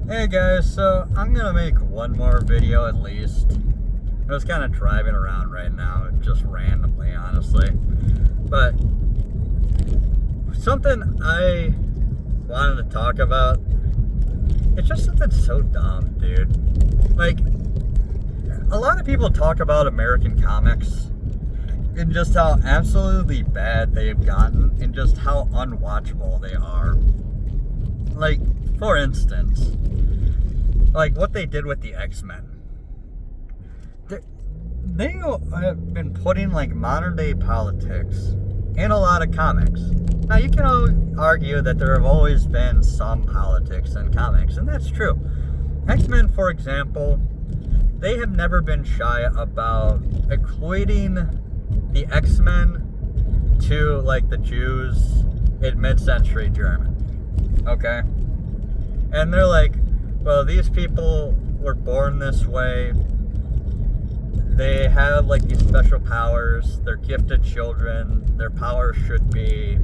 Hey guys, so I'm gonna make one more video at least. I was kind of driving around right now, just randomly, honestly. But something I wanted to talk about, it's just something so dumb, dude. Like, a lot of people talk about American comics and just how absolutely bad they've gotten and just how unwatchable they are. Like, for instance, like what they did with the X-Men. They have been putting like modern day politics in a lot of comics. Now you can argue that there have always been some politics in comics, and that's true. X-Men, for example, they have never been shy about equating the X-Men to like the Jews in mid-century Germany. Okay? And they're like, well, these people were born this way. They have like these special powers. They're gifted children. Their powers should be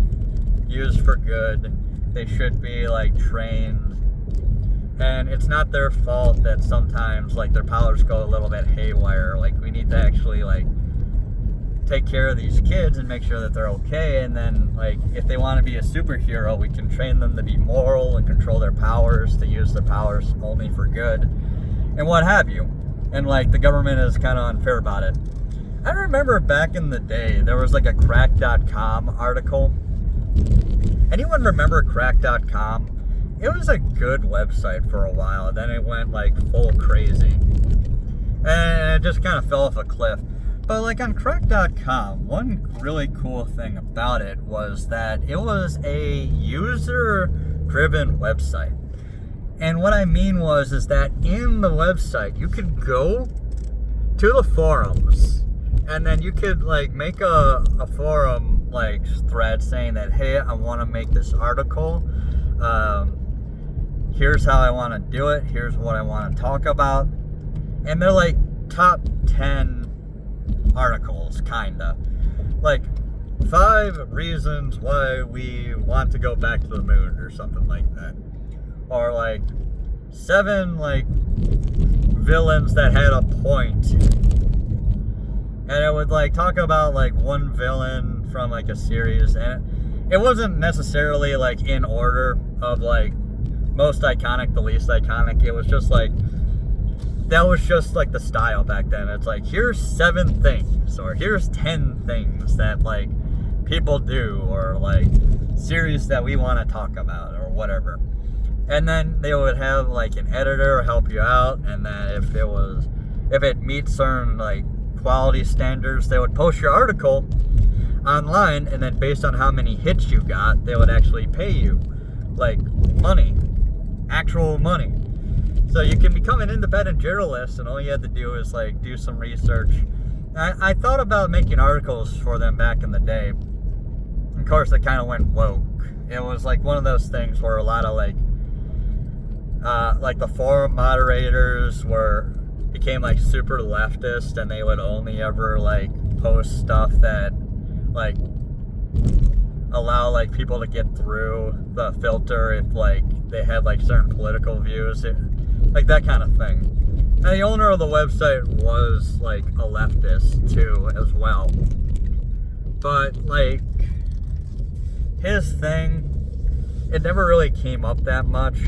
used for good. They should be like trained. And it's not their fault that sometimes like their powers go a little bit haywire. Like, we need to actually like take care of these kids and make sure that they're okay. And then like if they want to be a superhero, we can train them to be moral and control their powers, to use their powers only for good and what have you. And like the government is kind of unfair about it. I remember back in the day there was like a crack.com article. Anyone remember crack.com? It was a good website for a while, then it went like full crazy and it just kind of fell off a cliff. But like on crack.com, one really cool thing about it was that it was a user-driven website. And what I mean is that in the website, you could go to the forums, and then you could like make a forum like thread saying that, hey, I want to make this article. Here's how I want to do it. Here's what I want to talk about. And they're like top 10 articles, kinda like 5 reasons why we want to go back to the moon or something like that, or like 7 like villains that had a point. And it would like talk about like one villain from like a series, and it wasn't necessarily like in order of like most iconic to least iconic. It was just like, that was just like the style back then. It's like, here's 7 things, or here's 10 things that like people do, or like series that we want to talk about, or whatever. And then they would have like an editor help you out, and then if it meets certain like quality standards, they would post your article online, and then based on how many hits you got, they would actually pay you like money, actual money. So you can become an independent journalist, and all you had to do is like do some research. I thought about making articles for them back in the day. Of course, it kind of went woke. It was like one of those things where a lot of like the forum moderators became like super leftist, and they would only ever like post stuff that like allow like people to get through the filter if like they had like certain political views. Like that kind of thing. And the owner of the website was like a leftist too, as well. But like his thing, it never really came up that much.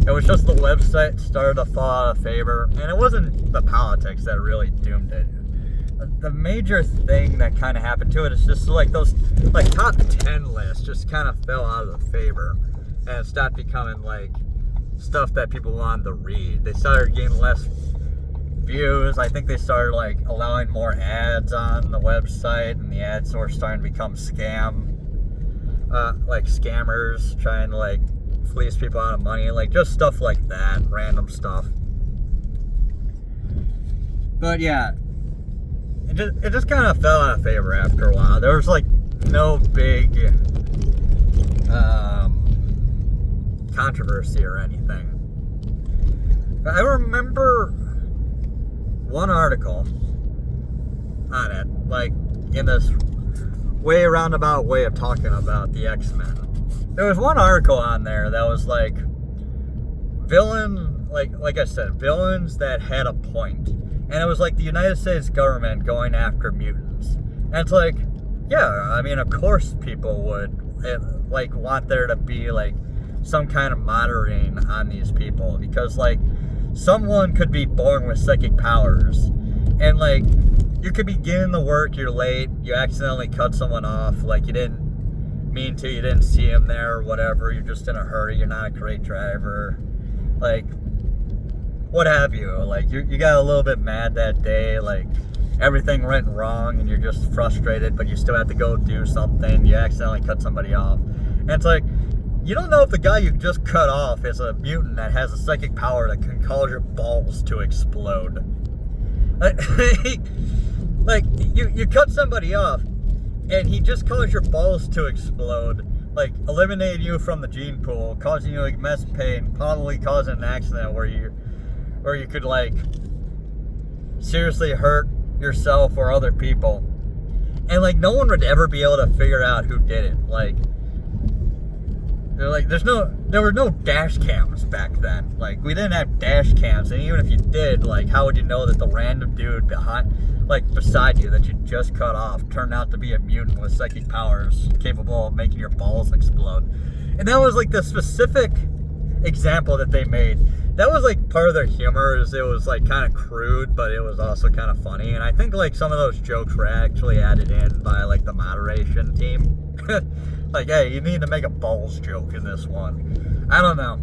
It was just the website started to fall out of favor, and it wasn't the politics that really doomed it. The major thing that kind of happened to it is just like those like top 10 lists just kind of fell out of favor, and it stopped becoming like stuff that people wanted to read. They started getting less views. I think they started like allowing more ads on the website, and the ads were starting to become like scammers trying to like fleece people out of money, like just stuff like that, random stuff. But yeah, it just kind of fell out of favor after a while. There was like no big controversy or anything. But I remember one article on it, like in this way roundabout way of talking about the X-Men. There was one article on there that was like, villain, like I said, villains that had a point. And it was like the United States government going after mutants. And it's like, yeah, I mean, of course people would like want there to be like some kind of monitoring on these people, because like someone could be born with psychic powers, and like you could be getting to work, you're late, you accidentally cut someone off, like you didn't mean to, you didn't see him there or whatever, you're just in a hurry, you're not a great driver, like what have you, like you got a little bit mad that day, like everything went wrong and you're just frustrated, but you still have to go do something, you accidentally cut somebody off, and it's like, you don't know if the guy you just cut off is a mutant that has a psychic power that can cause your balls to explode. Like you cut somebody off and he just caused your balls to explode, like eliminating you from the gene pool, causing you immense pain, probably causing an accident where you could like seriously hurt yourself or other people, and like no one would ever be able to figure out who did it. Like they're like, there were no dash cams back then. Like we didn't have dash cams, and even if you did, like how would you know that the random dude beside you that you just cut off turned out to be a mutant with psychic powers capable of making your balls explode? And that was like the specific example that they made. That was like part of their humor, is it was like kind of crude, but it was also kind of funny. And I think like some of those jokes were actually added in by like the moderation team. Like, hey, you need to make a balls joke in this one. I don't know.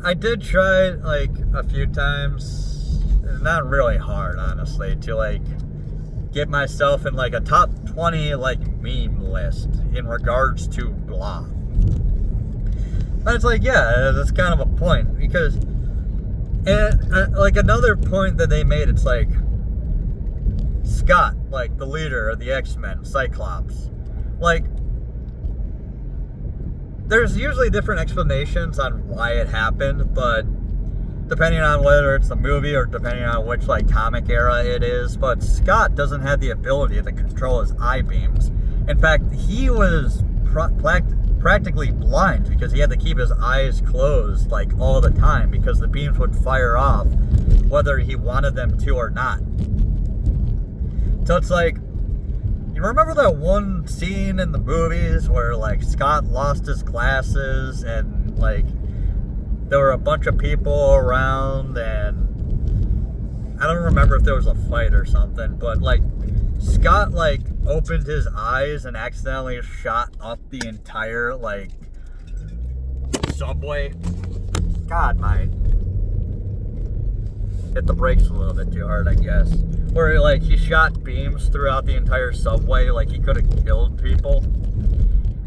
I did try like a few times, not really hard honestly, to like get myself in like a top 20 like meme list in regards to blah. And it's like, yeah, that's kind of a point, because like another point that they made, it's like Scott, like the leader of the X-Men, Cyclops, like there's usually different explanations on why it happened, but depending on whether it's the movie or depending on which like comic era it is, but Scott doesn't have the ability to control his eye beams. In fact, he was practically blind because he had to keep his eyes closed like all the time, because the beams would fire off whether he wanted them to or not. So it's like, you remember that one scene in the movies where like Scott lost his glasses and like there were a bunch of people around, and I don't remember if there was a fight or something, but like Scott like opened his eyes and accidentally shot up the entire like subway. God, my hit the brakes a little bit too hard, I guess. Where like he shot beams throughout the entire subway, like he could have killed people.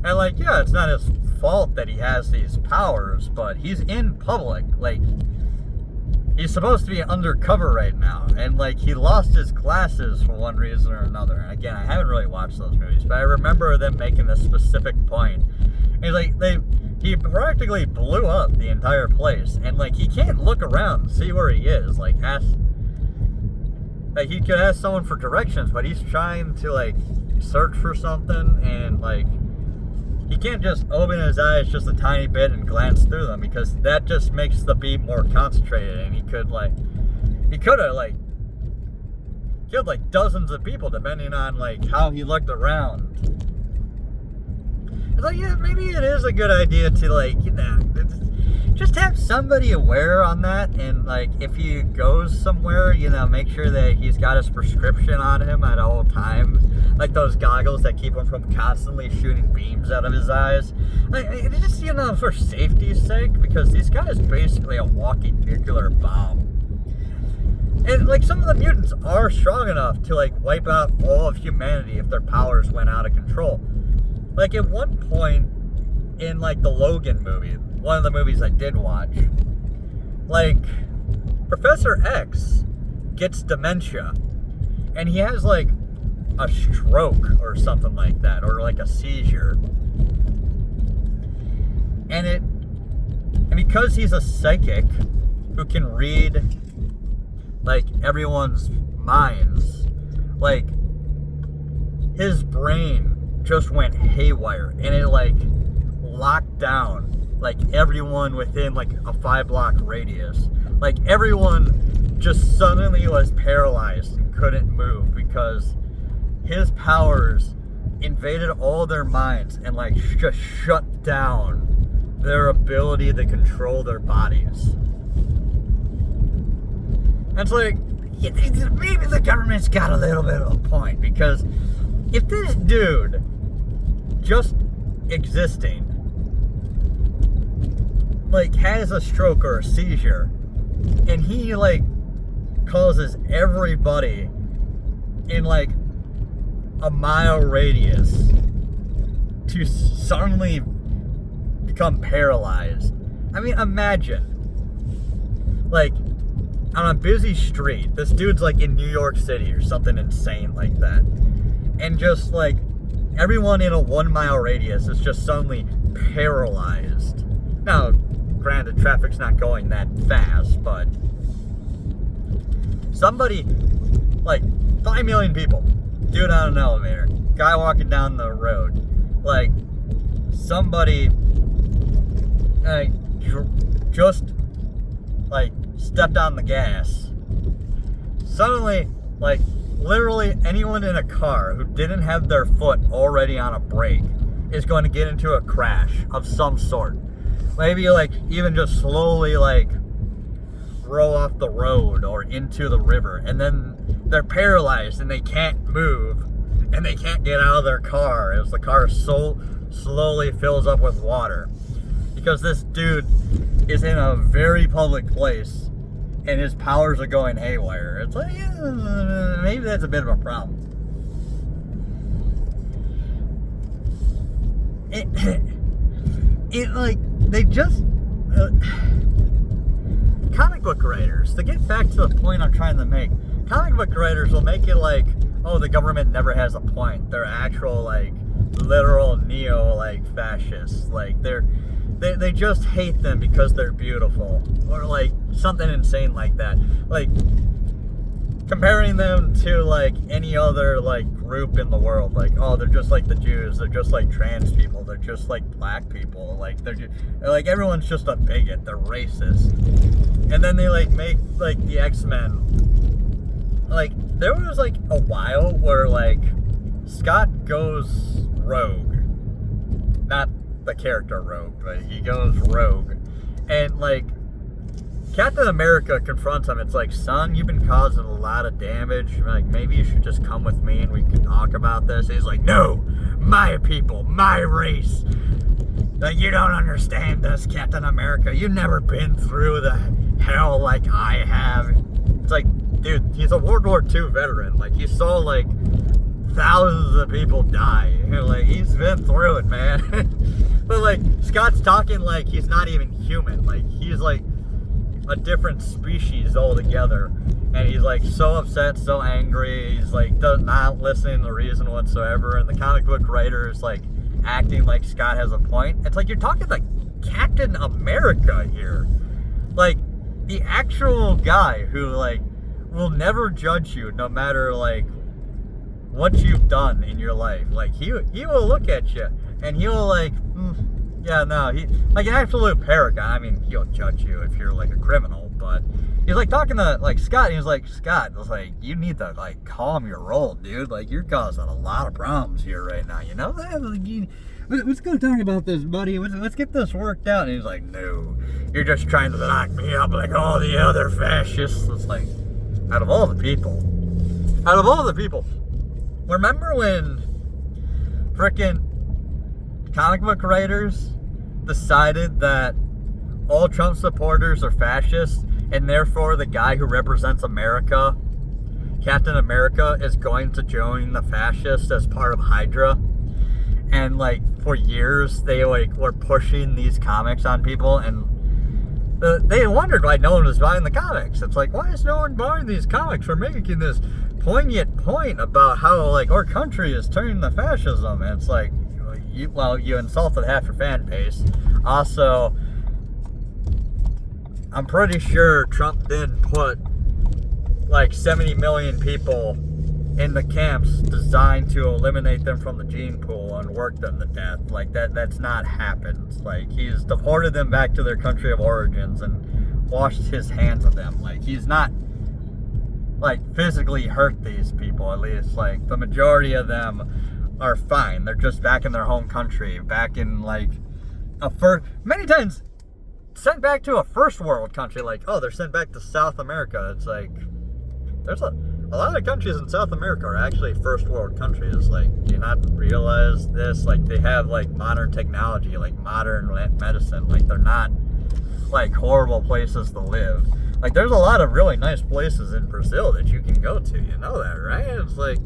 And like, yeah, it's not his fault that he has these powers, but he's in public, like he's supposed to be undercover right now, and like he lost his glasses for one reason or another. And again, I haven't really watched those movies, but I remember them making this specific point. And like he practically blew up the entire place, and like he can't look around and see where he is. Like he could ask someone for directions, but he's trying to like search for something, and like he can't just open his eyes just a tiny bit and glance through them, because that just makes the beat more concentrated, and he could have like killed like dozens of people depending on like how he looked around. It's like, yeah, maybe it is a good idea to like, you know, just have somebody aware on that, and like if he goes somewhere, you know, make sure that he's got his prescription on him at all times, like those goggles that keep him from constantly shooting beams out of his eyes. Like, it's just, you know, for safety's sake, because this guy is basically a walking nuclear bomb. And like some of the mutants are strong enough to like wipe out all of humanity if their powers went out of control. Like at one point in like the Logan movie, one of the movies I did watch, like Professor X gets dementia, and he has like a stroke or something like that, or like a seizure. And because he's a psychic who can read like everyone's minds, like his brain just went haywire, and it like locked down like everyone within like a 5-block radius. Like everyone just suddenly was paralyzed and couldn't move because his powers invaded all their minds and like just shut down their ability to control their bodies. It's like, maybe the government's got a little bit of a point, because if this dude just existing like has a stroke or a seizure and he like causes everybody in like a mile radius to suddenly become paralyzed. I mean, imagine like on a busy street, this dude's like in New York City or something insane like that, and just like everyone in a 1 mile radius is just suddenly paralyzed. Now, granted, traffic's not going that fast, but somebody, like 5 million people, dude on an elevator, guy walking down the road, like somebody like just like stepped on the gas. Suddenly, like literally anyone in a car who didn't have their foot already on a brake is going to get into a crash of some sort. Maybe like even just slowly like roll off the road or into the river, and then they're paralyzed and they can't move and they can't get out of their car as the car so slowly fills up with water because this dude is in a very public place and his powers are going haywire. It's like, yeah, maybe that's a bit of a problem. It like, they just, comic book writers, to get back to the point I'm trying to make, comic book writers will make it like, oh, the government never has a point. They're actual, like, literal neo, like, fascists. Like, they just hate them because they're beautiful. Or, like, something insane like that. Like, comparing them to, like, any other, like, group in the world. Like, oh, they're just like the Jews. They're just like trans people. They're just like black people. Like, they're like, everyone's just a bigot. They're racist. And then they, like, make, like, the X-Men. Like, there was, like, a while where, like, Scott goes rogue. Not the character rogue, but he goes rogue. And, like, Captain America confronts him. It's like, son, you've been causing a lot of damage. Like, maybe you should just come with me and we can talk about this. He's like, no, my people, my race. Like, you don't understand this, Captain America. You've never been through the hell like I have. It's like, dude, he's a World War II veteran. Like, he saw, like, thousands of people die. Like, he's been through it, man. But, like, Scott's talking like he's not even human. Like, he's, like, a different species altogether. And he's, like, so upset, so angry. He's, like, does not listen to reason whatsoever. And the comic book writer is, like, acting like Scott has a point. It's like, you're talking like Captain America here. Like, the actual guy who, like, will never judge you no matter, like, what you've done in your life. Like, he will look at you and he will, like, yeah, no, he, like, an absolute paragon. I mean, he'll judge you if you're, like, a criminal, but he's, like, talking to, like, Scott, and he was like, Scott, I was like, you need to, like, calm your roll, dude. Like, you're causing a lot of problems here right now, you know that? Like, let's go talk about this, buddy. Let's get this worked out. And he's like, no, you're just trying to lock me up like all the other fascists. It's like, out of all the people, remember when frickin' comic book writers decided that all Trump supporters are fascists, and therefore the guy who represents America, Captain America, is going to join the fascists as part of Hydra? And, like, for years they, like, were pushing these comics on people, and they wondered why no one was buying the comics. It's like, why is no one buying these comics? We're making this poignant point about how, like, our country is turning to fascism. And it's like, you insulted half your fan base. Also, I'm pretty sure Trump did put like 70 million people in the camps designed to eliminate them from the gene pool and work them to death. Like, that's not happened. Like, he's deported them back to their country of origins and washed his hands of them. Like, he's not, like, physically hurt these people, at least. Like, the majority of them are fine. They're just back in their home country, back in, like, many times sent back to a first world country. Like, oh, they're sent back to South America. It's like, there's a lot of countries in South America are actually first world countries. Like, do you not realize this? Like, they have, like, modern technology, like, modern medicine. Like, they're not, like, horrible places to live. Like, there's a lot of really nice places in Brazil that you can go to. You know that, right? It's like,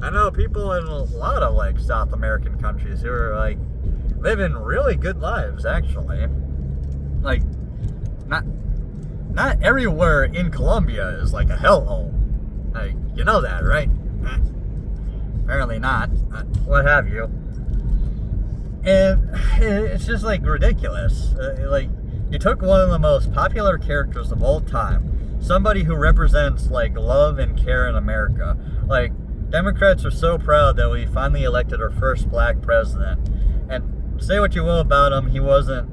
I know people in a lot of, like, South American countries who are, like, living really good lives, actually. Like, not everywhere in Colombia is like a hellhole. Like, you know that, right? Apparently not. What have you. And it's just, like, ridiculous. Like, you took one of the most popular characters of all time, somebody who represents, like, love and care in America. Like, Democrats are so proud that we finally elected our first black president. And say what you will about him, he wasn't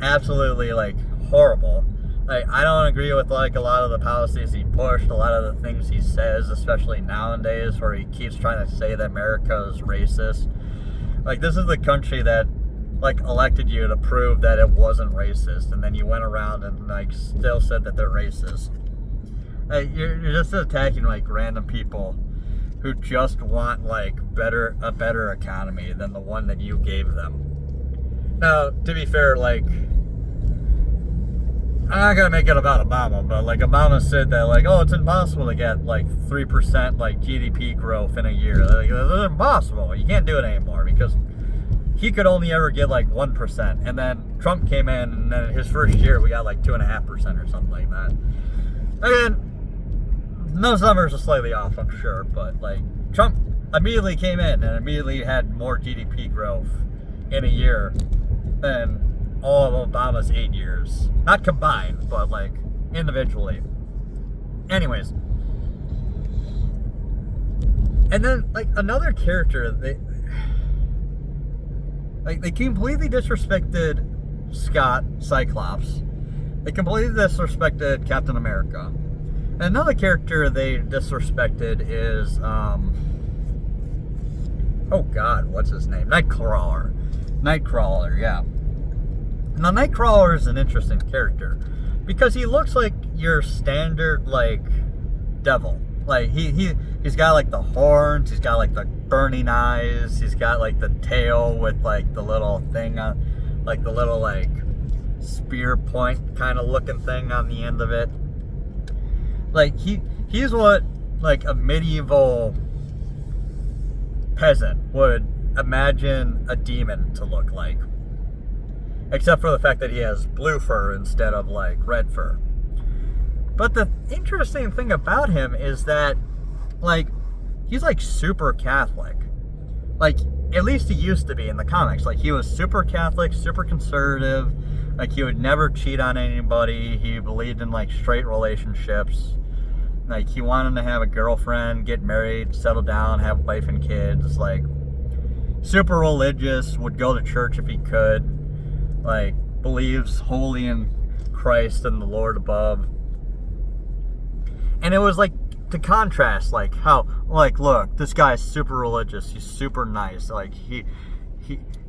absolutely, like, horrible. Like, I don't agree with, like, a lot of the policies he pushed, a lot of the things he says, especially nowadays, where he keeps trying to say that America is racist. Like, this is the country that, like, elected you to prove that it wasn't racist, and then you went around and, like, still said that they're racist. Like, you're just attacking, like, random people who just want, like, a better economy than the one that you gave them. Now, to be fair, like, I'm not gonna make it about Obama, but, like, Obama said that, like, oh, it's impossible to get, like, 3%, like, GDP growth in a year. Like, it's impossible. You can't do it anymore, because he could only ever get, like, 1%. And then Trump came in, and then his first year, we got, like, 2.5% or something like that. Again, those numbers are slightly off, I'm sure, but, like, Trump immediately came in and immediately had more GDP growth in a year than all of Obama's 8 years. Not combined, but, like, individually. Anyways. And then, like, another character, they completely disrespected Scott, Cyclops. They completely disrespected Captain America. And another character they disrespected is, oh god, what's his name? Nightcrawler, yeah. Now, Nightcrawler is an interesting character because he looks like your standard, like, devil. Like, he's got, like, the horns, he's got, like, the burning eyes, he's got, like, the tail with, like, the little thing on, like, the little, like, spear point kind of looking thing on the end of it. Like, he's what, like, a medieval peasant would imagine a demon to look like. Except for the fact that he has blue fur instead of, like, red fur. But the interesting thing about him is that, like, he's, like, super Catholic. Like, at least he used to be in the comics. Like, he was super Catholic, super conservative. Like, he would never cheat on anybody. He believed in, like, straight relationships. Like, he wanted to have a girlfriend, get married, settle down, have a wife and kids. Like, super religious, would go to church if he could. Like, believes wholly in Christ and the Lord above. And it was, like, to contrast, like, how, like, look, this guy's super religious, he's super nice, like, he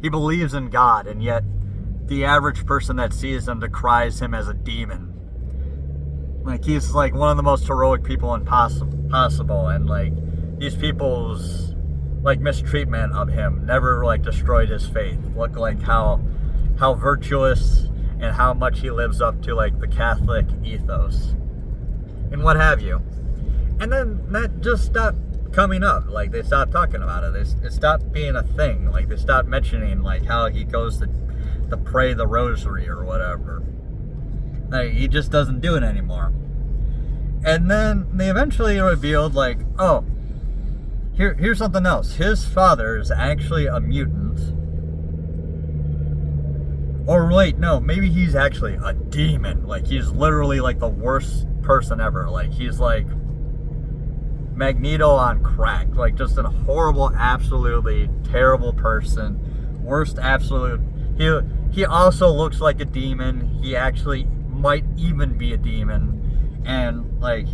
believes in God, and yet the average person that sees him decries him as a demon. Like, he's, like, one of the most heroic people possible, and, like, these people's, like, mistreatment of him never, like, destroyed his faith. Look, like, how virtuous and how much he lives up to, like, the Catholic ethos and what have you. And then that just stopped coming up. Like, they stopped talking about it. It stopped being a thing. Like, they stopped mentioning, like, how he goes to pray the rosary or whatever. Like, he just doesn't do it anymore. And then they eventually revealed, like, oh, here's something else. His father is actually a mutant. Or wait, no, maybe he's actually a demon. Like, he's literally, like, the worst person ever. Like, he's, like, Magneto on crack. Like, just a horrible, absolutely terrible person. Worst absolute. He also looks like a demon. He actually might even be a demon. And, like,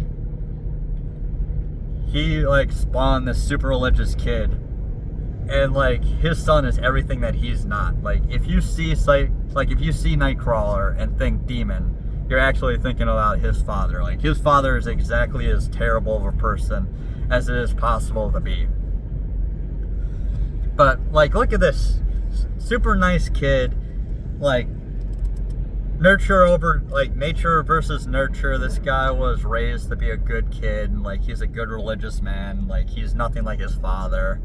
he, like, spawned this super religious kid. And, like, his son is everything that he's not. Like, if you see Nightcrawler and think demon, you're actually thinking about his father. Like, his father is exactly as terrible of a person as it is possible to be. But, like, look at this. Super nice kid. Like, nature versus nurture. This guy was raised to be a good kid. And, like, he's a good religious man. Like, he's nothing like his father.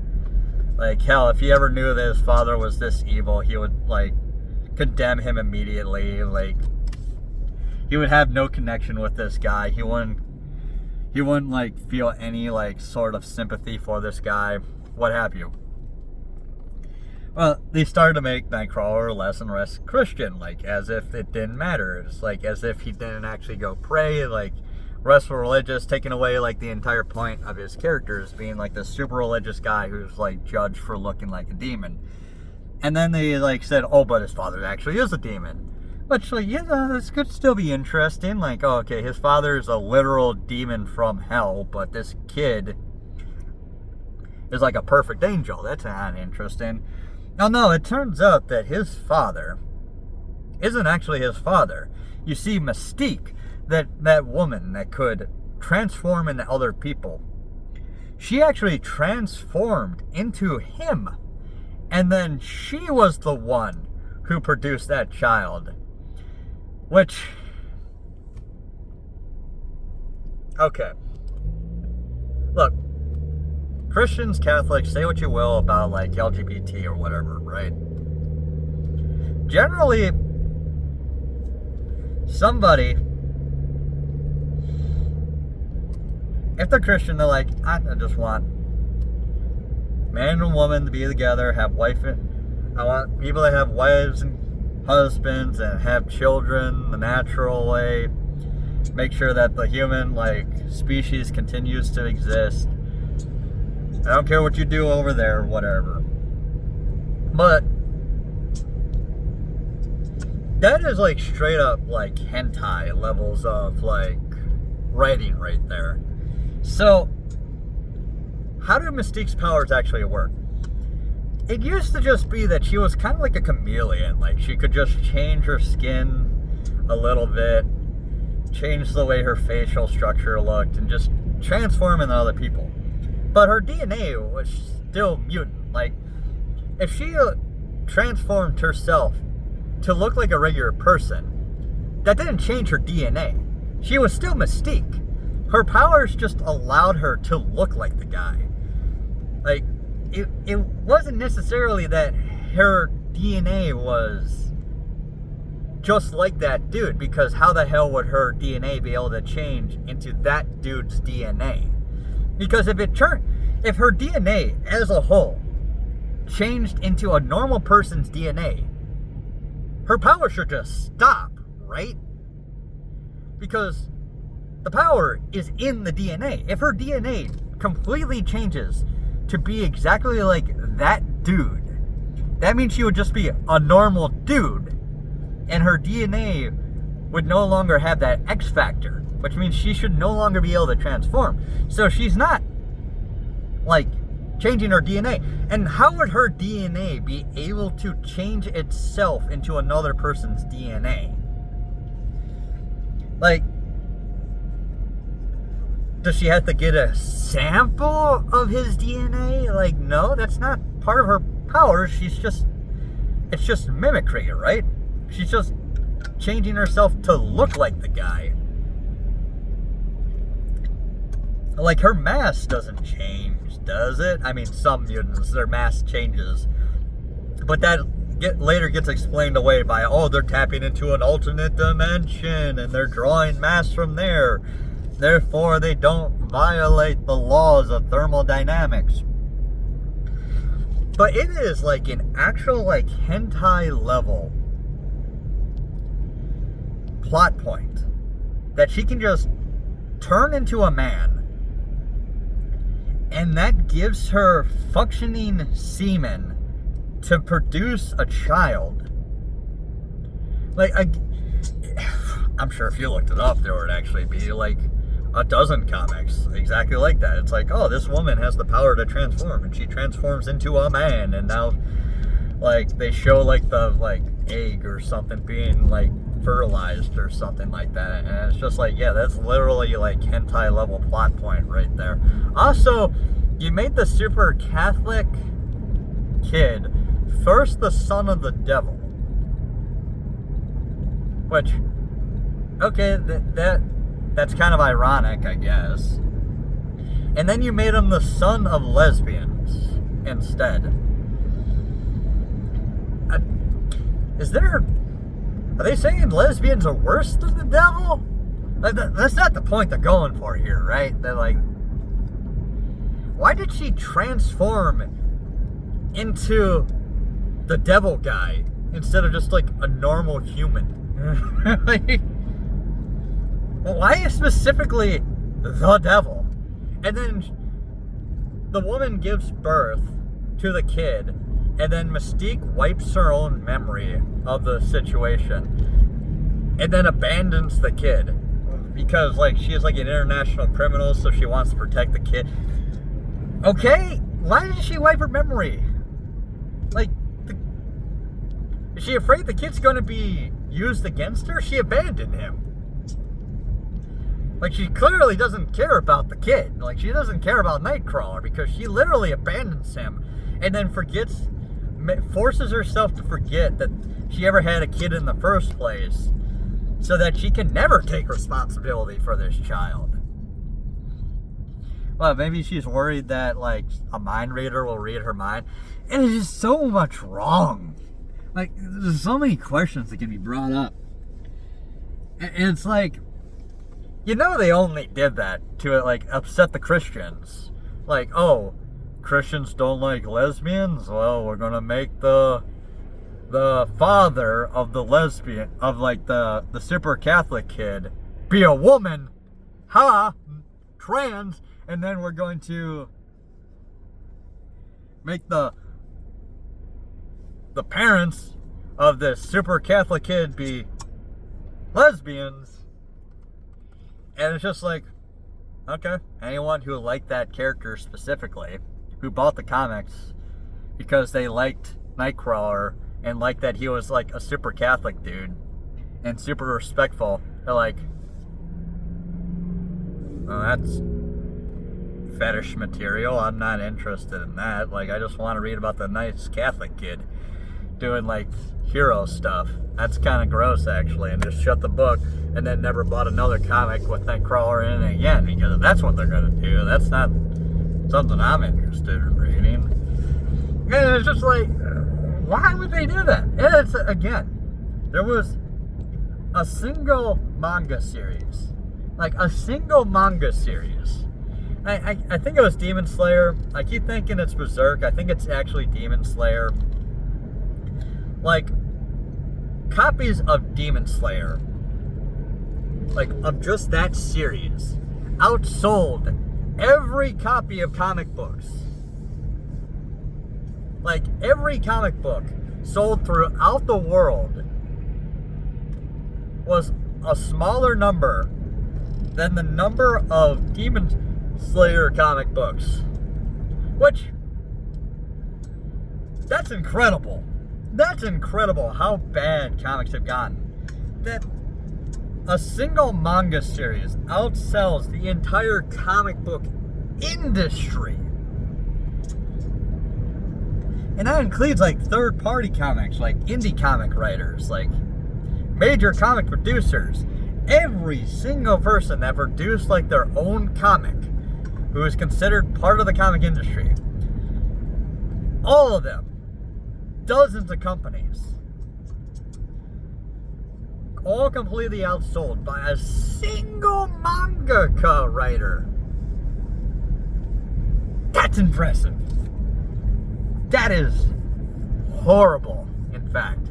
Like, hell, if he ever knew that his father was this evil, he would, like, condemn him immediately. Like, he would have no connection with this guy. He wouldn't, like, feel any, like, sort of sympathy for this guy. What have you. Well, they started to make Nightcrawler less and less Christian, like, as if it didn't matter. It's like, as if he didn't actually go pray, like, rest religious, taking away, like, the entire point of his characters being, like, this super religious guy who's, like, judged for looking like a demon. And then they, like, said, oh, but his father actually is a demon. Which, like, yeah, this could still be interesting. Like, oh, okay, his father is a literal demon from hell, but this kid is, like, a perfect angel. That's not interesting. Oh, no, it turns out that his father isn't actually his father. You see, Mystique, that woman that could transform into other people, she actually transformed into him. And then she was the one who produced that child. Which, okay. Look, Christians, Catholics, say what you will about, like, LGBT or whatever, right? Generally, somebody, if they're Christian, they're like, I just want man and woman to be together, I want people to have wives and husbands and have children the natural way, make sure that the human, like, species continues to exist. I don't care what you do over there, whatever. But that is, like, straight up, like, hentai levels of, like, writing right there. So, how do Mystique's powers actually work? It used to just be that she was kind of like a chameleon. Like, she could just change her skin a little bit, change the way her facial structure looked, and just transform into other people. But her DNA was still mutant. Like, if she transformed herself to look like a regular person, that didn't change her DNA. She was still Mystique. Her powers just allowed her to look like the guy. Like, it wasn't necessarily that her DNA was just like that dude, because how the hell would her DNA be able to change into that dude's DNA? Because if her DNA as a whole changed into a normal person's DNA, her power should just stop, right? Because the power is in the DNA. If her DNA completely changes to be exactly like that dude, that means she would just be a normal dude, and her DNA would no longer have that X factor, which means she should no longer be able to transform. So she's not, like, changing her DNA. And how would her DNA be able to change itself into another person's DNA? Like, does she have to get a sample of his DNA? Like, no, that's not part of her power. It's just mimicry, right? She's just changing herself to look like the guy. Like, her mass doesn't change, does it? I mean, some mutants, their mass changes. But that later gets explained away by, oh, they're tapping into an alternate dimension, and they're drawing mass from there. Therefore, they don't violate the laws of thermodynamics. But it is, like, an actual, like, hentai level plot point that she can just turn into a man And that gives her functioning semen to produce a child. Like, I'm sure if you looked it up, there would actually be like a dozen comics exactly like that. It's like, oh, this woman has the power to transform, and she transforms into a man, and now, like, they show like the like egg or something being like fertilized or something like that, and it's just like, yeah, that's literally like hentai level plot point right there. Also, you made the super Catholic kid first the son of the devil, which, okay, that's kind of ironic, I guess. And then you made him the son of lesbians instead. Are they saying lesbians are worse than the devil? Like, that's not the point they're going for here, right? They're like, why did she transform into the devil guy instead of just like a normal human? Like, why specifically the devil? And then the woman gives birth to the kid, and then Mystique wipes her own memory of the situation and then abandons the kid because, like, she is like an international criminal, so she wants to protect the kid. Okay, why did she wipe her memory? Like, is she afraid the kid's going to be used against her? She abandoned him. Like, she clearly doesn't care about the kid. Like, she doesn't care about Nightcrawler because she literally abandons him and then forces herself to forget that she ever had a kid in the first place so that she can never take responsibility for this child. Well, maybe she's worried that, like, a mind reader will read her mind. And it's just so much wrong. Like, there's so many questions that can be brought up. And it's like, you know, they only did that to, like, upset the Christians. Like, oh, Christians don't like lesbians? Well, we're gonna make the father of the lesbian, of, like, the super Catholic kid be a woman. Trans. And then we're going to make the parents of this super Catholic kid be lesbians. And it's just like, okay, anyone who liked that character specifically, who bought the comics because they liked Nightcrawler and liked that he was like a super Catholic dude and super respectful, they're like, well, that's fetish material. I'm not interested in that. Like, I just want to read about the nice Catholic kid doing like hero stuff. That's kind of gross, actually, and just shut the book and then never bought another comic with Nightcrawler in it again, because if that's what they're going to do, that's not something I'm interested in reading. And it's just like, why would they do that? And it's, again, there was a single manga series. Like, a single manga series. I think it was Demon Slayer. I keep thinking it's Berserk. I think it's actually Demon Slayer. Like, copies of Demon Slayer, like, of just that series, outsold every copy of comic books. Like, every comic book sold throughout the world was a smaller number than the number of Demon Slayer comic books. Which, that's incredible. That's incredible how bad comics have gotten. That a single manga series outsells the entire comic book industry. And that includes, like, third-party comics, like indie comic writers, like major comic producers. Every single person that produced, like, their own comic, who is considered part of the comic industry, all of them, dozens of companies, all completely outsold by a single mangaka writer. That's impressive. That is horrible, in fact.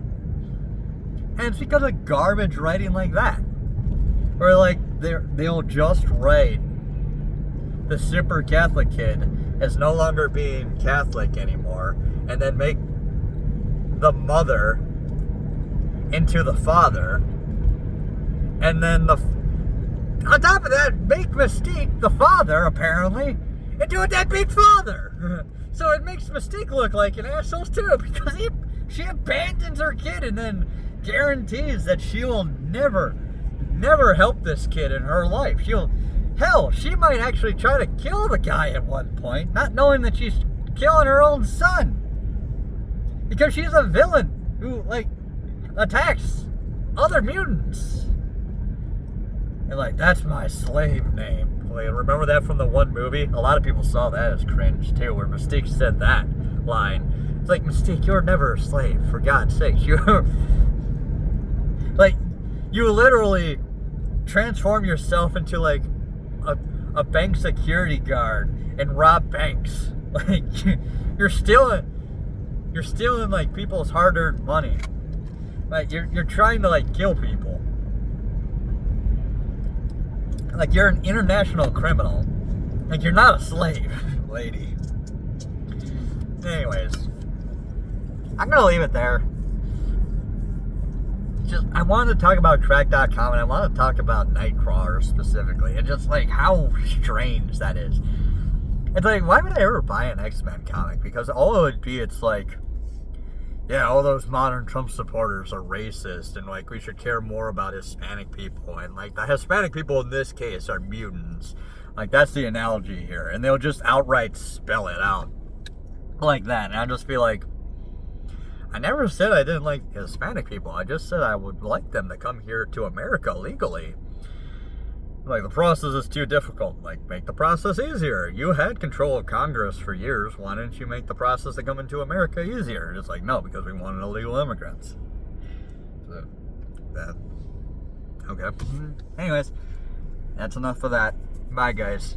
And it's because of garbage writing like that. Or, like, they'll just write the super Catholic kid as no longer being Catholic anymore, and then make the mother into the father, and then on top of that, make Mystique, the father, apparently, into a deadbeat father. So it makes Mystique look like an asshole too, because she abandons her kid and then guarantees that she will never help this kid in her life. She might actually try to kill the guy at one point, not knowing that she's killing her own son. Because she's a villain who, attacks other mutants. And, that's my slave name. Remember that from the one movie? A lot of people saw that as cringe, too, where Mystique said that line. It's like, Mystique, you're never a slave, for God's sake. You literally transform yourself into, a bank security guard and rob banks. You're stealing, people's hard-earned money. You're trying to, kill people. You're an international criminal. You're not a slave, lady. Anyways, I'm gonna leave it there. I wanted to talk about Crack.com, and I want to talk about Nightcrawler specifically, and just how strange that is. It's why would I ever buy an X-Men comic? Because all it would be, it's yeah, all those modern Trump supporters are racist, and we should care more about Hispanic people, and the Hispanic people in this case are mutants. That's the analogy here, and they'll just outright spell it out like that, and I'll just be I never said I didn't like Hispanic people. I just said I would like them to come here to America legally. The process is too difficult. Make the process easier. You had control of Congress for years. Why didn't you make the process to come into America easier? It's no, because we wanted illegal immigrants. So, okay. Anyways, that's enough for that. Bye, guys.